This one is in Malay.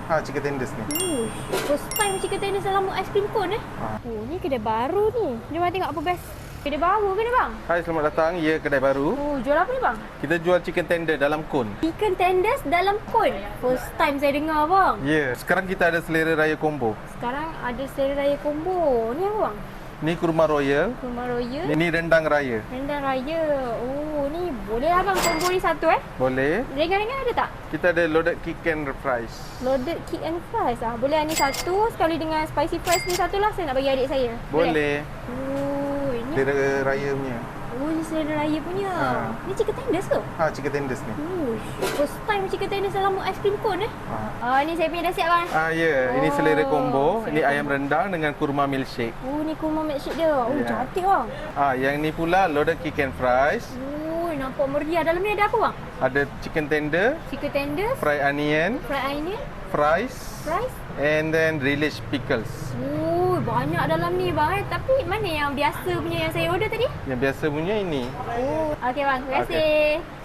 chicken tenders ni. First time chicken tenders dalam ais krim cone Oh, ni kedai baru ni. Jom bang tengok apa best. Kedai baru ke ni bang? Hai, selamat datang. Ya, kedai baru. Oh, jual apa ni bang? Kita jual chicken tender dalam kon. Chicken tenders dalam cone. First time saya dengar bang. Ya, sekarang kita ada selera raya combo. Sekarang ada selera raya combo. Ni apa bang? Ni kurma royal. Kurma royal. Ini rendang raya. Rendang raya. Oh, ni boleh lah bang combo ni satu Boleh. Ringan-ringan ada tak? Kita ada loaded chicken fries. Loaded kick and fries boleh ni satu sekali dengan spicy fries ni satu lah saya nak bagi adik saya. Boleh. Oh, ini. Selera raya punya. Oh, ni selera raya punya. Ni chicken tenders ke? Chicken tenders ni. First time chicken tenders dalam ais krim cone ni saya punya dah siap bang. Ya. Ini selera combo. Ini selera ayam rendang dengan kurma milkshake. Oh, ni kurma milkshake dia. Oh, Ya. cantik bang. Yang ni pula loaded chicken fries. Oh, nampak meriah. Dalam ni ada apa bang? Ada chicken tender, Chicken tenders, fried onion, fried onion, fries, fries. and then relish pickles. Oh, banyak dalam ni bang Tapi mana yang biasa punya yang saya order tadi? Yang biasa punya ini. Oh, okey bang. Terima Okey. kasih.